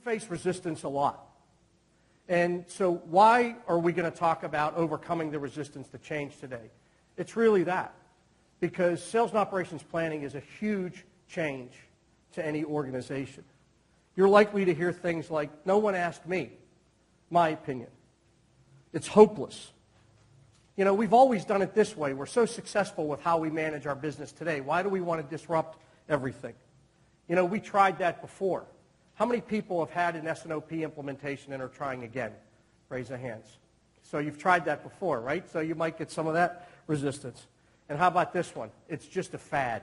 face resistance a lot. And so why are we going to talk about overcoming the resistance to change today? It's really that. Because sales and operations planning is a huge change to any organization. You're likely to hear things like, no one asked me, my opinion. It's hopeless. You know, we've always done it this way. We're so successful with how we manage our business today. Why do we want to disrupt everything? You know, we tried that before. How many people have had an S&OP implementation and are trying again? Raise their hands. So you've tried that before, right? So you might get some of that resistance. And how about this one? It's just a fad.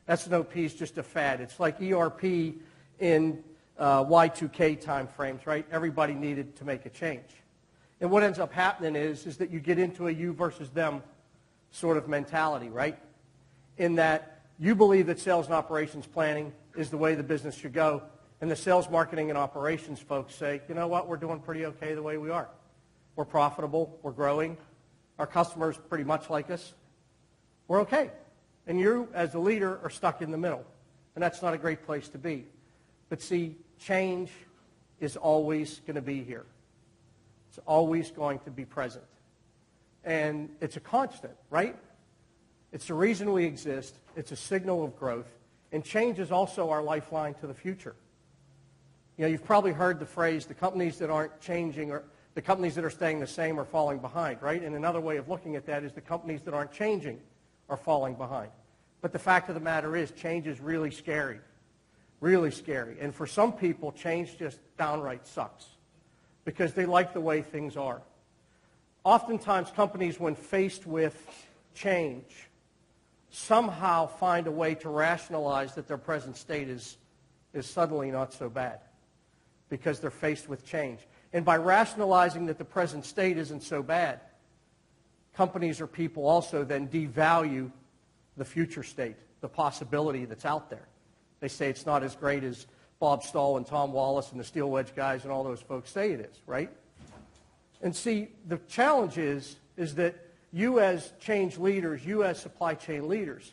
S&OP is just a fad. It's like ERP in Y2K time frames, right? Everybody needed to make a change. And what ends up happening is that you get into a you versus them sort of mentality, right? In that you believe that sales and operations planning is the way the business should go, and the sales, marketing, and operations folks say, you know what, we're doing pretty okay the way we are. We're profitable, we're growing, our customers pretty much like us. We're okay. And you, as a leader, are stuck in the middle. And that's not a great place to be. But see, change is always going to be here. It's always going to be present. And it's a constant, right? It's the reason we exist. It's a signal of growth. And change is also our lifeline to the future. You know, you've probably heard the phrase, the companies that aren't changing or the companies that are staying the same are falling behind, right? And another way of looking at that is the companies that aren't changing are falling behind. But the fact of the matter is, change is really scary. Really scary. And for some people, change just downright sucks because they like the way things are. Oftentimes, companies, when faced with change, somehow find a way to rationalize that their present state is suddenly not so bad because they're faced with change. And by rationalizing that the present state isn't so bad, companies or people also then devalue the future state, the possibility that's out there. They say it's not as great as Bob Stahl and Tom Wallace and the Steel Wedge guys and all those folks say it is, right? And see, the challenge is that you as change leaders, you as supply chain leaders,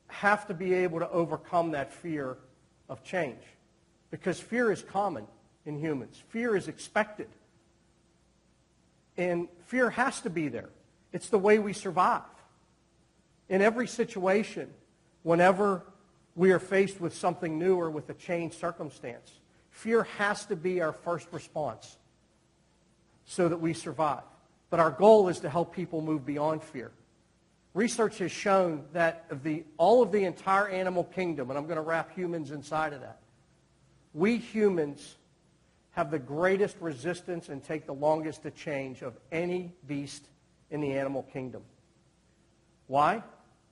have to be able to overcome that fear of change. Because fear is common in humans. Fear is expected. And fear has to be there. It's the way we survive. In every situation, whenever we are faced with something new or with a changed circumstance, fear has to be our first response so that we survive. But our goal is to help people move beyond fear. Research has shown that of all of the entire animal kingdom, and I'm going to wrap humans inside of that, we humans have the greatest resistance and take the longest to change of any beast in the animal kingdom. Why?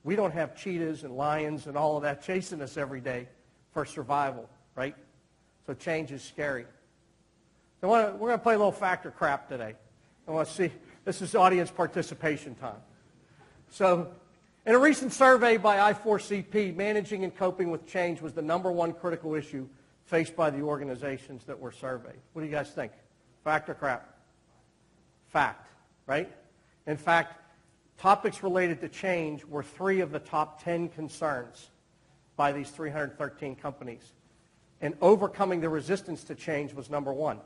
We don't have cheetahs and lions and all of that chasing us every day for survival, right? So change is scary. So we're going to play a little fact or crap today. I want to see, this is audience participation time. So in a recent survey by I4CP, managing and coping with change was the #1 critical issue faced by the organizations that were surveyed. What do you guys think? Fact or crap? Fact, right? In fact, topics related to change were 3 of the top 10 concerns by these 313 companies. And overcoming the resistance to change was #1.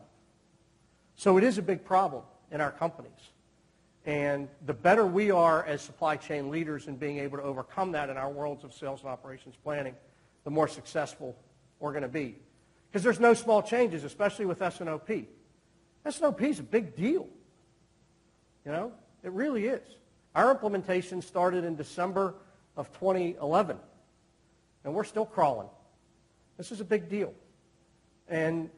So it is a big problem in our companies. And the better we are as supply chain leaders in being able to overcome that in our worlds of sales and operations planning, the more successful we're going to be. Because there's no small changes, especially with S&OP. S&OP is a big deal. You know, it really is. Our implementation started in December of 2011, and we're still crawling. This is a big deal. And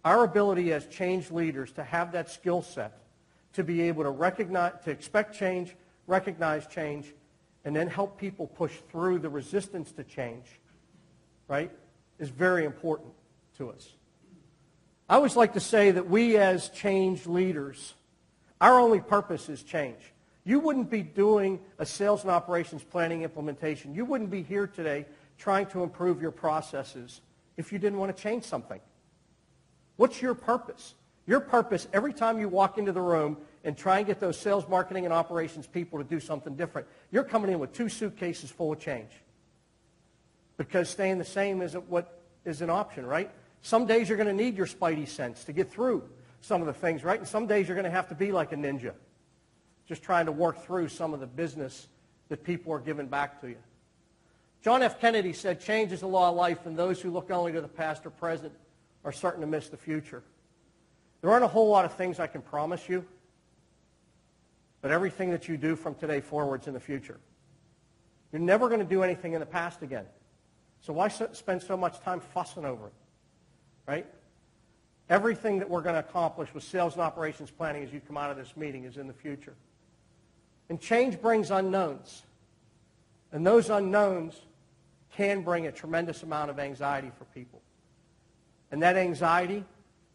our ability as change leaders to have that skill set to be able to recognize, to expect change, recognize change, and then help people push through the resistance to change, right, is very important to us. I always like to say that we as change leaders, our only purpose is change. You wouldn't be doing a sales and operations planning implementation. You wouldn't be here today trying to improve your processes if you didn't want to change something. What's your purpose? Your purpose, every time you walk into the room and try and get those sales, marketing, and operations people to do something different, you're coming in with 2 suitcases full of change. Because staying the same isn't what is an option, right? Some days you're going to need your spidey sense to get through some of the things, right? And some days you're going to have to be like a ninja, just trying to work through some of the business that people are giving back to you. John F. Kennedy said, change is the law of life, and those who look only to the past or present are starting to miss the future. There aren't a whole lot of things I can promise you, but everything that you do from today forward's in the future. You're never going to do anything in the past again. So why spend so much time fussing over it, right? Everything that we're going to accomplish with sales and operations planning as you come out of this meeting is in the future. And change brings unknowns. And those unknowns can bring a tremendous amount of anxiety for people. And that anxiety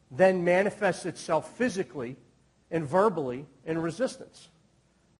then manifests itself physically and verbally in resistance.